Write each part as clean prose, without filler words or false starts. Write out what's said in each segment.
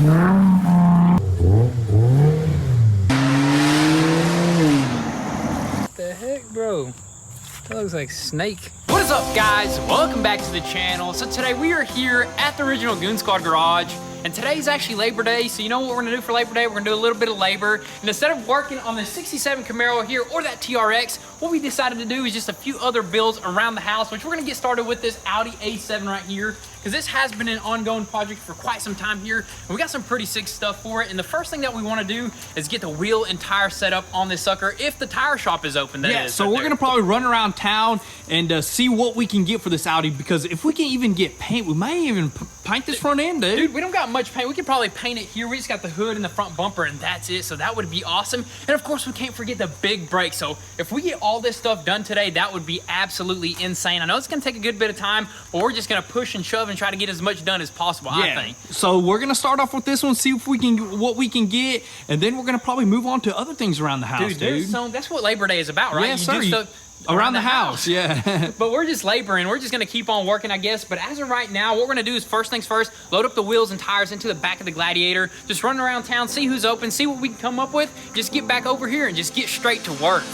What the heck, bro? That looks like Snake. What is up, guys? Welcome back to the channel. So today we are here at the original Goon Squad garage, and today is actually Labor Day. So you know what we're gonna do for Labor Day? We're gonna do a little bit of labor. And instead of working on the 67 Camaro here or that TRX, what we decided to do is just a few other builds around the house, which we're gonna get started with this Audi A7 right here, because this has been an ongoing project for quite some time here, and we got some pretty sick stuff for it. And the first thing that we want to do is get the wheel and tire set up on this sucker, if the tire shop is open. Yeah, so we're gonna probably run around town and see what we can get for this Audi, because if we can even get paint, we might even paint this front end, dude. Dude, we don't got much paint. We could probably paint it here. We just got the hood and the front bumper, and that's it. So that would be awesome. And of course, we can't forget the big brakes. So if we get all this stuff done today, that would be absolutely insane. I know it's gonna take a good bit of time, but we're just gonna push and shove and try to get as much done as possible, I think. So we're gonna start off with this one, see if we can what we can get, and then we're gonna probably move on to other things around the house, dude. That's what Labor Day is about, right? Yeah, you sir. do stuff around the house, yeah. But we're just laboring. We're just gonna keep on working, I guess. But as of right now, what we're gonna do is first things first, load up the wheels and tires into the back of the Gladiator, just run around town, see who's open, see what we can come up with, just get back over here and just get straight to work.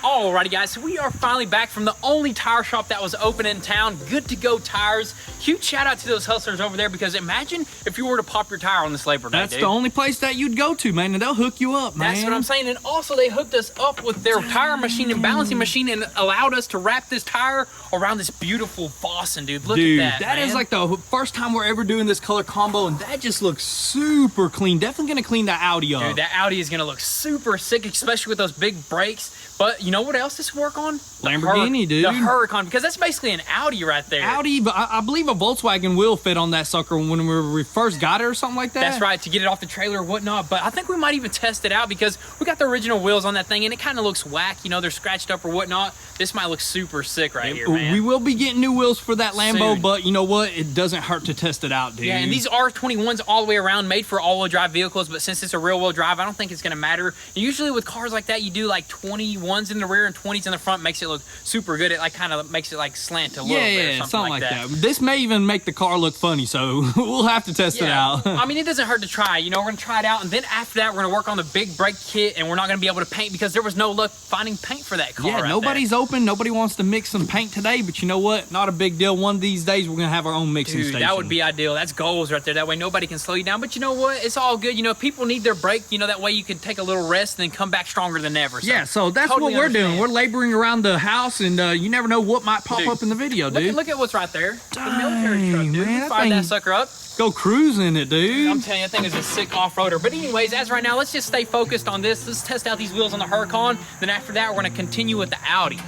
Alrighty guys, so we are finally back from the only tire shop that was open in town, Good to Go Tires. Huge shout out to those hustlers over there, because imagine if you were to pop your tire on this Labor Day. That's the only place that you'd go to, man, and they'll hook you up, man. That's what I'm saying. And also they hooked us up with their tire machine and balancing machine, and allowed us to wrap this tire around this beautiful Boston, dude. Look at that, that man. is like the first time we're ever doing this color combo, and that just looks super clean. Definitely gonna clean that Audi up. Dude, that Audi is gonna look super sick, especially with those big brakes. But you know what else this work on? Lamborghini, dude. The Huracan, because that's basically an Audi right there. Audi, but I believe a Volkswagen will fit on that sucker when we first got it or something like that. That's right, to get it off the trailer or whatnot. But I think we might even test it out, because we got the original wheels on that thing, and it kind of looks whack. You know, they're scratched up or whatnot. This might look super sick right here, man. We will be getting new wheels for that Lambo, soon. But you know what? It doesn't hurt to test it out, dude. Yeah, and these are 21s all the way around, made for all-wheel drive vehicles, but since it's a rear-wheel drive, I don't think it's going to matter. And usually with cars like that, you do like 21s in the rear and 20s in the front, makes it look super good. It like kind of makes it like slant a little bit or something like that. This may even make the car look funny, so we'll have to test it out. I mean, it doesn't hurt to try. You know, we're going to try it out, and then after that, we're going to work on the big brake kit, and we're not going to be able to paint, because there was no luck finding paint for that car. Yeah, nobody's open. Nobody wants to mix some paint today, but you know what? Not a big deal. One of these days, we're going to have our own mixing station. That would be ideal. That's goals right there. That way nobody can slow you down. But you know what? It's all good. You know, people need their break. You know, that way you can take a little rest and then come back stronger than ever. So, yeah, so that's totally what we're understand. doing. We're laboring around the house, and you never know what might pop up in the video, dude. Look at what's right there. The military truck, dude. Man, We fired that sucker up. Go cruising it, dude. I'm telling you, that thing is a sick off-roader. But anyways, as right now, let's just stay focused on this. Let's test out these wheels on the Huracan. Then after that, we're going to continue with the Audi.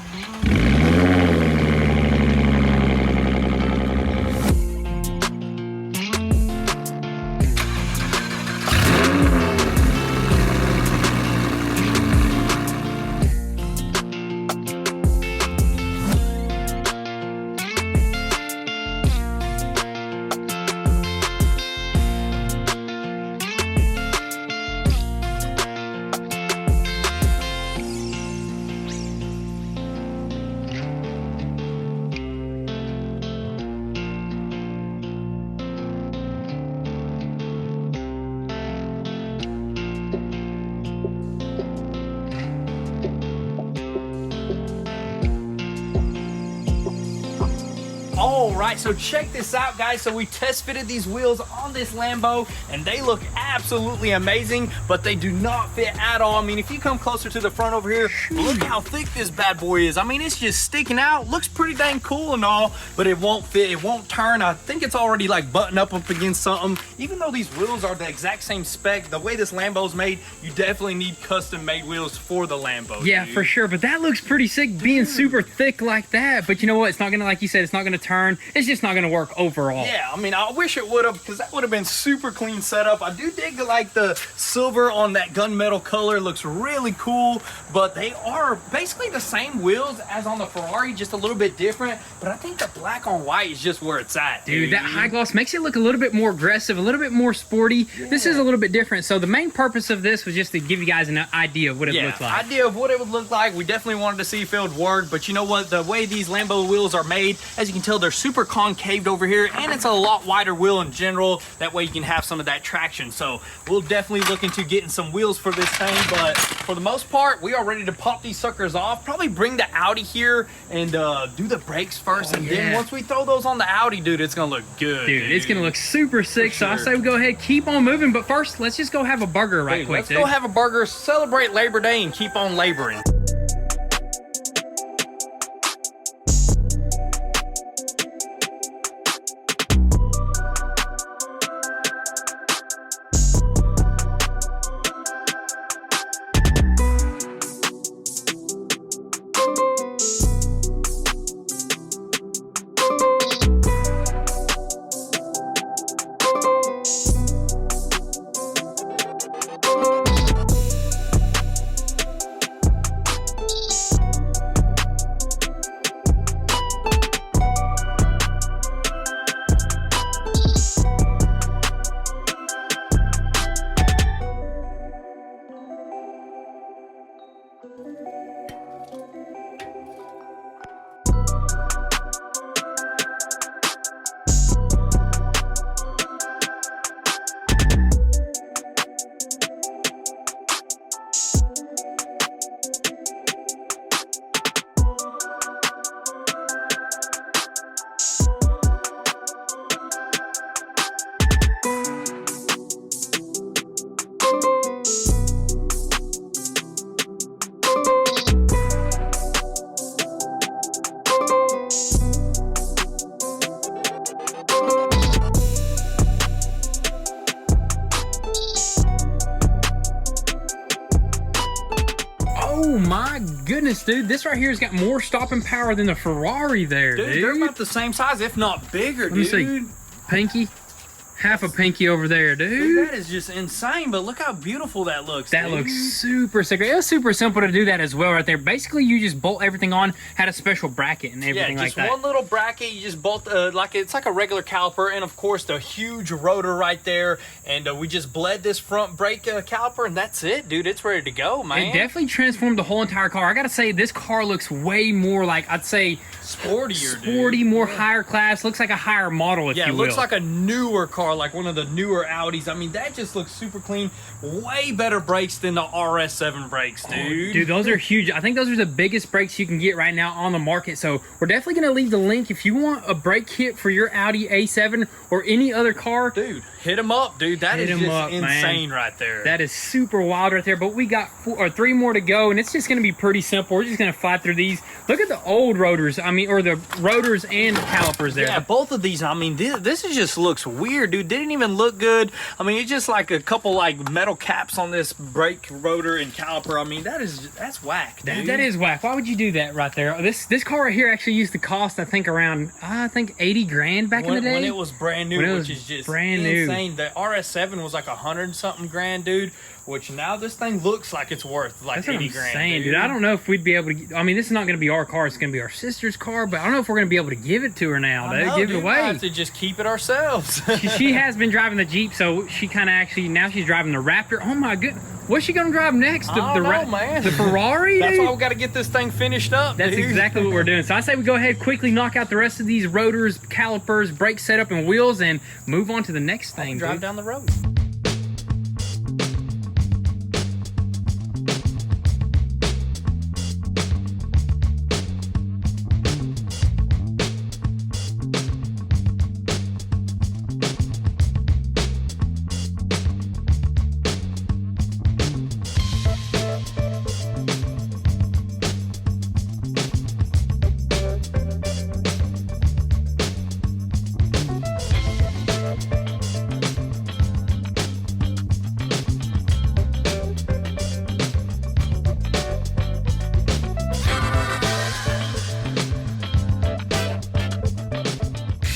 right, so check this out, guys. So we test fitted these wheels on this Lambo, and they look absolutely amazing, but they do not fit at all. I mean, if you come closer to the front over here, look how thick this bad boy is. I mean, it's just sticking out. Looks pretty dang cool and all, but it won't fit. It won't turn. I think it's already like buttoned up against something. Even though these wheels are the exact same spec, the way this Lambo's made, you definitely need custom made wheels for the Lambo. Yeah, dude. for sure. But that looks pretty sick being super thick like that. But you know what? It's not gonna, like you said, it's not gonna turn. It's just not gonna work overall. Yeah, I mean, I wish it would have, because that would have been super clean setup. I do dig like the silver on that gunmetal color. Looks really cool, but they are basically the same wheels as on the Ferrari, just a little bit different. But I think the black on white is just where it's at, Dude, that high gloss makes it look a little bit more aggressive, a little bit more sporty. Yeah. This is a little bit different. So the main purpose of this was just to give you guys an idea of what it looks like. Idea of what it would look like. We definitely wanted to see if it would work, but you know what? The way these Lambo wheels are made, as you can tell, they're super concaved over here, and it's a lot wider wheel in general. That way you can have some of that traction. So we'll definitely look into getting some wheels for this thing, but for the most part, we are ready to pop these suckers off. Probably bring the Audi here and do the brakes first, and then once we throw those on the Audi, dude, it's gonna look good. Dude, it's gonna look super sick. So I say we go ahead, keep on moving, but first, let's just go have a burger quick. Let's go have a burger, celebrate Labor Day, and keep on laboring. Oh my goodness, dude. This right here has got more stopping power than the Ferrari there, dude. They're about the same size, if not bigger, dude. Let me see. Pinky. Half a pinky over there, dude. That is just insane, but look how beautiful that looks, That looks super sick. It was super simple to do that as well right there. Basically, you just bolt everything on, had a special bracket and everything like that. Yeah, just one little bracket. You just bolt, it's like a regular caliper, and of course, the huge rotor right there. And we just bled this front brake caliper, and that's it, dude. It's ready to go, man. It definitely transformed the whole entire car. I gotta say, this car looks way more like, I'd say, sportier, sporty, more higher class. Looks like a higher model, if you will. Yeah, it looks like a newer car, like one of the newer Audis. I mean, that just looks super clean. Way better brakes than the RS7 brakes, dude. Dude, those are huge. I think those are the biggest brakes you can get right now on the market. So we're definitely going to leave the link if you want a brake kit for your Audi A7 or any other car. Dude, hit them up, dude. That is just insane right there. That is super wild right there. But we got 3 more to go, and it's just going to be pretty simple. We're just going to fly through these. Look at the old rotors. I mean, or the rotors and calipers there. Yeah, both of these. I mean, this is just looks weird, dude. Didn't even look good. I mean, it's just like a couple like metal caps on this brake rotor and caliper. I mean, that's whack, dude. That is whack. Why would you do that right there? This car right here actually used to cost, I think, around 80 grand back in the day. When it was brand new, which is just brand insane. The RS7 was like 100-something grand, dude. Which now this thing looks like it's worth like 80 grand. Dude. I don't know if we'd be able to. I mean, this is not going to be our car. It's going to be our sister's car. But I don't know if we're going to be able to give it to her now, dude. Give it away. We have to just keep it ourselves. she has been driving the Jeep, so she kind of actually now she's driving the Raptor. Oh my goodness. What's she going to drive next? Man. The Ferrari? That's why we got to get this thing finished up. That's exactly what we're doing. So I say we go ahead, quickly knock out the rest of these rotors, calipers, brake setup, and wheels, and move on to the next thing. Drive down the road.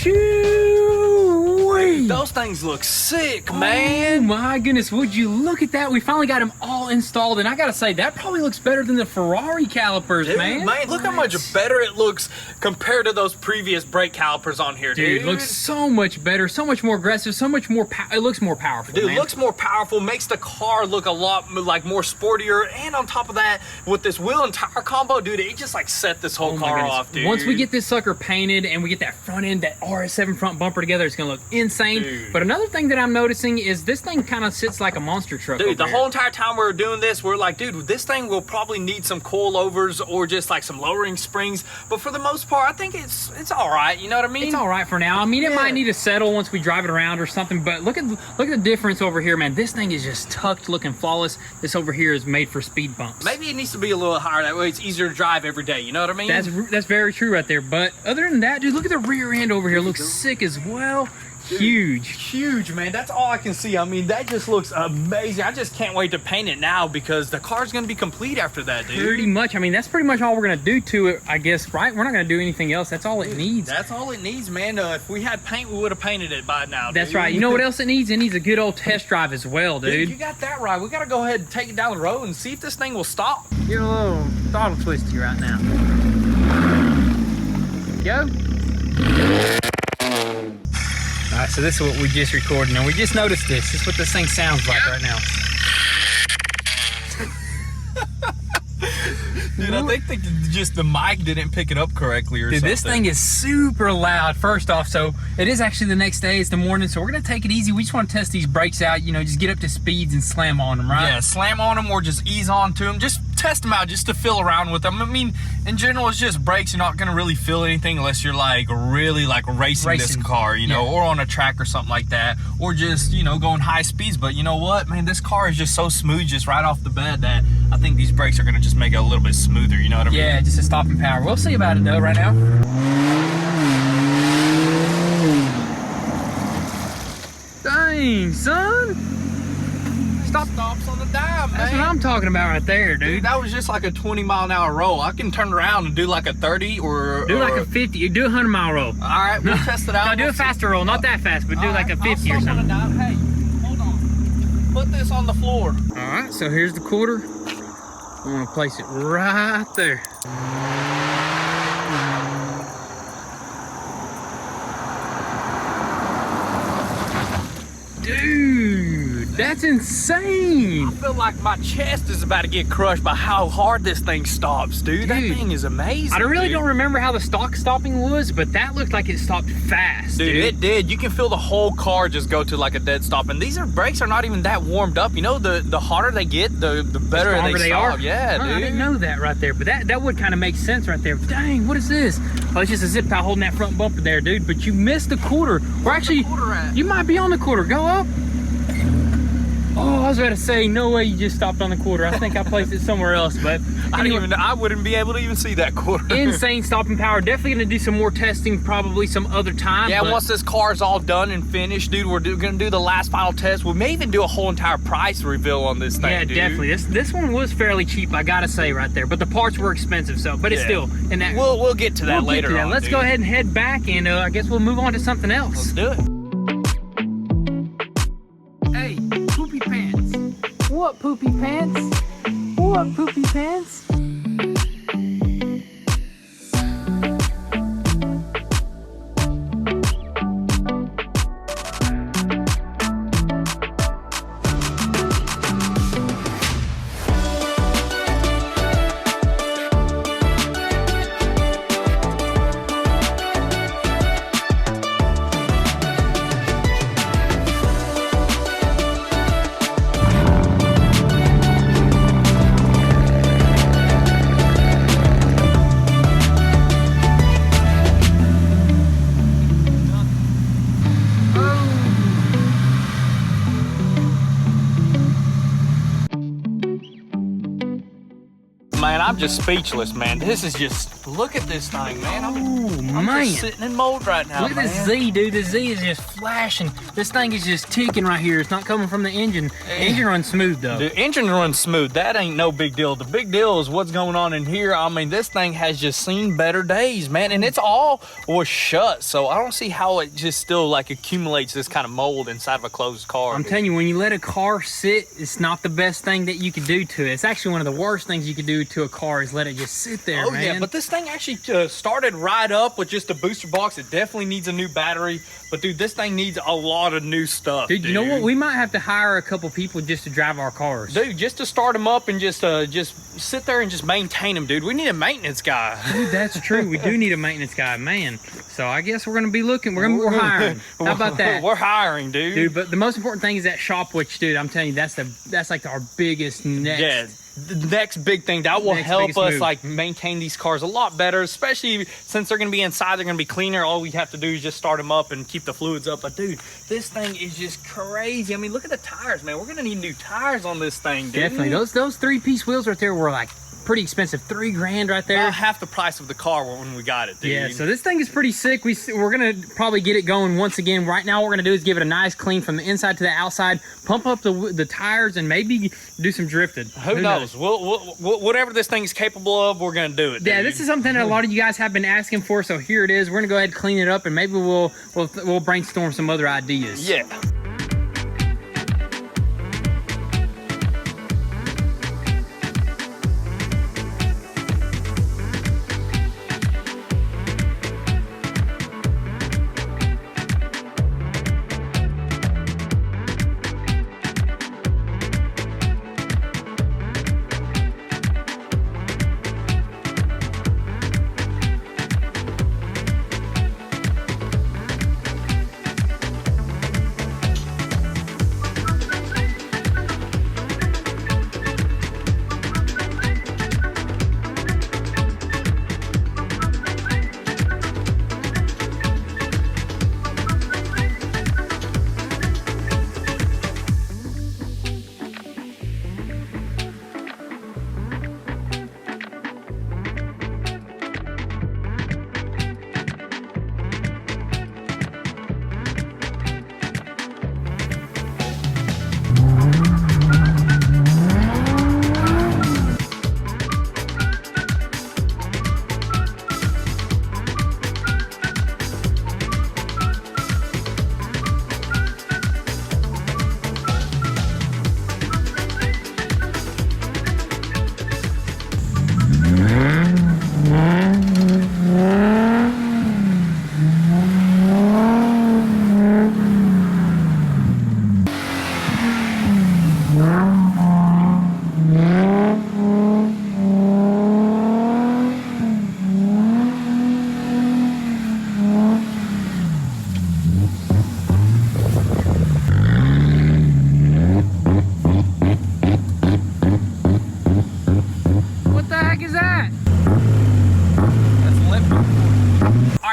Shoo-wee. Those things look sick, Oh man. my goodness, would you look at that? We finally got them all installed, and I gotta say, that probably looks better than the Ferrari calipers, Dude, man. look how much better it looks compared to those previous brake calipers on here, dude. Dude, it looks so much better, so much more aggressive, so much more it looks more powerful, Dude, man. looks more powerful, makes the car look a lot like more sportier, and on top of that, with this wheel and tire combo, dude, it just like set this whole Oh my car goodness. off, dude. Once we get this sucker painted and we get that front end, that RS7 front bumper together, it's gonna look insane. Dude. But another thing that I'm noticing is this thing kind of sits like a monster truck. Dude, over the here. whole entire time we were doing this, we're like, dude, this thing will probably need some coilovers or just like some lowering springs. But for the most part, I think it's all right. You know what I mean? It's all right for now. I mean, it might need to settle once we drive it around or something. But look at the difference over here, man. This thing is just tucked, looking flawless. This over here is made for speed bumps. Maybe it needs to be a little higher. That way it's easier to drive every day. You know what I mean? That's very true right there. But other than that, dude, look at the rear end over here. It looks sick as well. Huge. Huge, man. That's all I can see. I mean, that just looks amazing. I just can't wait to paint it now because the car's going to be complete after that, dude. Pretty much. I mean, that's pretty much all we're going to do to it, I guess, right? We're not going to do anything else. That's all it needs. That's all it needs, man. If we had paint, we would have painted it by now, That's dude. right. You know what else it needs? It needs a good old test drive as well, Dude, dude. you got that right. We got to go ahead and take it down the road and see if this thing will stop. Get a little throttle twisty right now. Go. All right, so this is what we just recorded, and we just noticed this. This is what this thing sounds like right now. Dude, I think just the mic didn't pick it up correctly or Dude, something. this thing is super loud, first off. So it is actually the next day. It's the morning, so we're going to take it easy. We just want to test these brakes out, you know, just get up to speeds and slam on them, right? Yeah, slam on them or just ease on to them. Just test them out just to feel around with them. I mean, in general, it's just brakes. You're not going to really feel anything unless you're like really like racing this car, you know, or on a track or something like that, or just, you know, going high speeds. But you know what, man, this car is just so smooth just right off the bat that I think these brakes are going to just make it a little bit smoother, you know what I mean? Yeah, just a stopping power. We'll see about it though right now. Dang, son. Stops on the dime, man. That's what I'm talking about right there, Dude, dude. that was just like a 20-mile-an-hour roll. I can turn around and do like a 30 or... Do like a 50. You do a 100-mile roll. All right, we'll test it out. No, do a faster roll. Not that fast, but do like a 50 or something. Hey, hold on. Put this on the floor. All right, so here's the quarter. I'm gonna place it right there. Dude, that's insane. I feel like my chest is about to get crushed by how hard this thing stops, dude. That Dude, thing is amazing. I really dude. don't remember how the stock stopping was, but that looked like it stopped fast, Dude, dude. it did. You can feel the whole car just go to like a dead stop. And these brakes are not even that warmed up. You know, the hotter they get, the better Stronger they are. stop. Yeah, Huh, dude. I didn't know that right there, but that would kind of make sense right there. Dang, what is this? Oh, it's just a zip tie holding that front bumper there, dude. But you missed the quarter. Or actually, quarter at? you might be on the quarter. Go up. Oh, I was about to say, no way you just stopped on the quarter. I think I placed it somewhere else, but I wouldn't be able to even see that quarter. insane stopping power. Definitely gonna do some more testing, probably some other time. Yeah, but once this car's all done and finished, dude, we're gonna do the last final test. We may even do a whole entire price reveal on this thing, yeah, dude. definitely. This one was fairly cheap, I gotta say right there. But the parts were expensive, so but it's Yeah. still in that. We'll get to that we'll later get to that. on, Let's dude. go ahead and head back, and I guess we'll move on to something else. Let's do it. Hey, poopy pants. What poopy pants? What poopy pants? Man, I'm just speechless, man. This is just Look at this thing, man. I'm man. just sitting in mold right now, Look at this Z, dude. The Z is just flashing. This thing is just ticking right here. It's not coming from the engine. The engine runs smooth, though. The engine runs smooth. That ain't no big deal. The big deal is what's going on in here. I mean, this thing has just seen better days, man. And it's all was shut. So I don't see how it just still like accumulates this kind of mold inside of a closed car. I'm telling you, when you let a car sit, it's not the best thing that you could do to it. It's actually one of the worst things you could do to a car is let it just sit there, man. Yeah, but this thing actually started right up with just a booster box. It definitely needs a new battery. But dude, this thing needs a lot of new stuff. Dude, you know what? We might have to hire a couple people just to drive our cars. Dude, just to start them up and just sit there and just maintain them, dude. We need a maintenance guy. Dude, that's true. We do need a maintenance guy, man. So I guess we're gonna be looking. We're hiring. How about that? We're hiring, dude. Dude, but the most important thing is that shop witch, dude. I'm telling you, that's like our biggest next. Yeah. The next big thing that will help us move. like maintain these cars a lot better, especially since they're going to be inside, they're going to be cleaner. All we have to do is just start them up and keep the fluids up. But dude, this thing is just crazy. I mean, look at the tires, man. We're going to need new tires on this thing, dude. Definitely. Those 3-piece wheels right there were like pretty expensive. $3,000 right there. About half the price of the car when we got it, dude. Yeah, so this thing is pretty sick. We're gonna probably get it going once again. Right now, what we're gonna do is give it a nice clean from the inside to the outside, pump up the tires, and maybe do some drifting. Who knows? We'll, whatever this thing is capable of, we're gonna do it, dude. Yeah, this is something that a lot of you guys have been asking for, so here it is. We're gonna go ahead and clean it up, and maybe we'll brainstorm some other ideas. Yeah.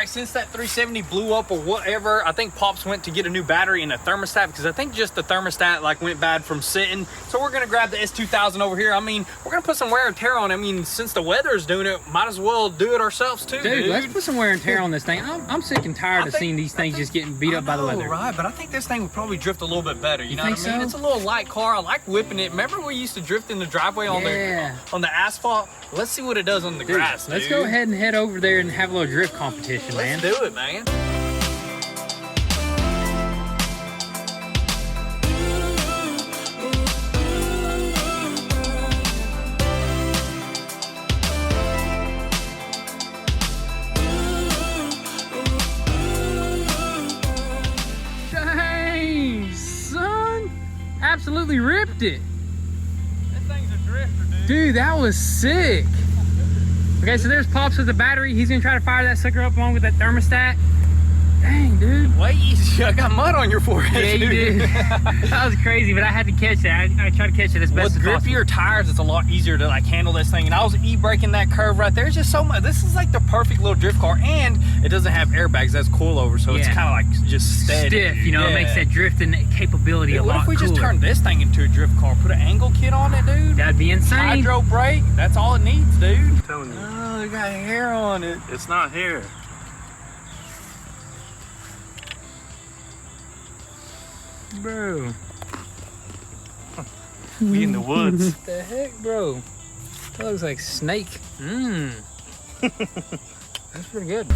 Since that 370 blew up or whatever, I think Pops went to get a new battery and a thermostat, because I think just the thermostat like went bad from sitting. So we're gonna grab the S2000 over here. I mean, we're gonna put some wear and tear on it. I mean, since the weather's doing it, might as well do it ourselves too, dude. Let's put some wear and tear on this thing. I'm sick and tired of seeing these things just getting beat up by the weather. Right, but I think this thing would probably drift a little bit better. You know think what I mean? so? It's a little light car. I like whipping it. Remember we used to drift in the driveway on the asphalt? Let's see what it does on the grass, dude. Let's go ahead and head over there and have a little drift competition, man. Let's do it, man. Dang, son. Absolutely ripped it. That thing's a drifter, dude. Dude, that was sick. Okay, so there's Pops with the battery. He's gonna try to fire that sucker up along with that thermostat. Dang, dude. Wait, I got mud on your forehead. Yeah, you dude. did. That was crazy, but I had to catch that. I tried to catch it as best as With possible. grippier tires, it's a lot easier to like handle this thing. And I was e-braking that curve right there. It's just so much. This is like the perfect little drift car, and it doesn't have airbags. That's coilover, so it's kind of like just steady. Stiff, you know, it makes that drifting capability a lot What if we cooler. just turn this thing into a drift car? Put an angle kit on it, dude. That'd be insane. Hydro brake. That's all it needs, dude. Oh, it got hair on it. It's not hair. Bro. We in the woods. What the heck, bro? That looks like snake. Mmm. That's pretty good.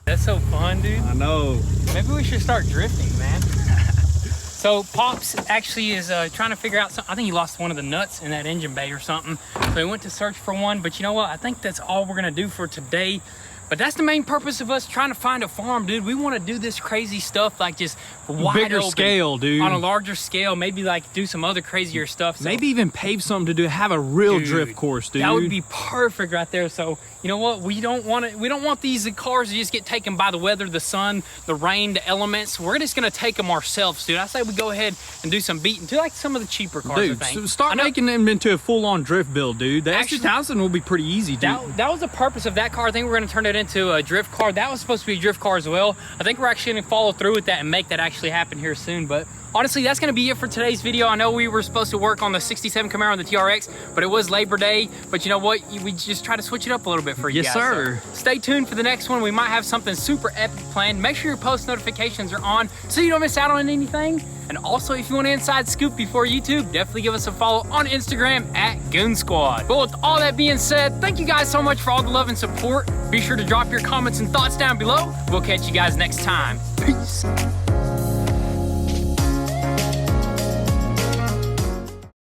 That's so fun, dude. I know. Maybe we should start drifting, man. So Pops actually is trying to figure out something. I think he lost one of the nuts in that engine bay or something. So he went to search for one, but you know what? I think that's all we're gonna do for today. But that's the main purpose of us trying to find a farm, dude. We want to do this crazy stuff, like just wide Bigger open, scale, dude. on a larger scale. Maybe like do some other crazier stuff. So, Maybe even pave something to have a real dude, drift course, dude. that would be perfect right there. So you know what? We don't want these cars to just get taken by the weather, the sun, the rain, the elements. We're just gonna take them ourselves, dude. I say we go ahead and do some beating to like some of the cheaper cars. Dude, I think. so start making them into a full-on drift build, dude. The Actually, S2000 will be pretty easy, dude. That was the purpose of that car. I think we're going to turn it into a drift car. That was supposed to be a drift car as well. I think we're actually going to follow through with that and make that actually happen here soon. But honestly, that's going to be it for today's video. I know we were supposed to work on the 67 Camaro and the TRX, but it was Labor Day. But you know what? We just try to switch it up a little bit for you Yes, guys. sir. So stay tuned for the next one. We might have something super epic planned. Make sure your post notifications are on so you don't miss out on anything. And also, if you want an inside scoop before YouTube, definitely give us a follow on Instagram at Goon Squad. But with all that being said, thank you guys so much for all the love and support. Be sure to drop your comments and thoughts down below. We'll catch you guys next time. Peace.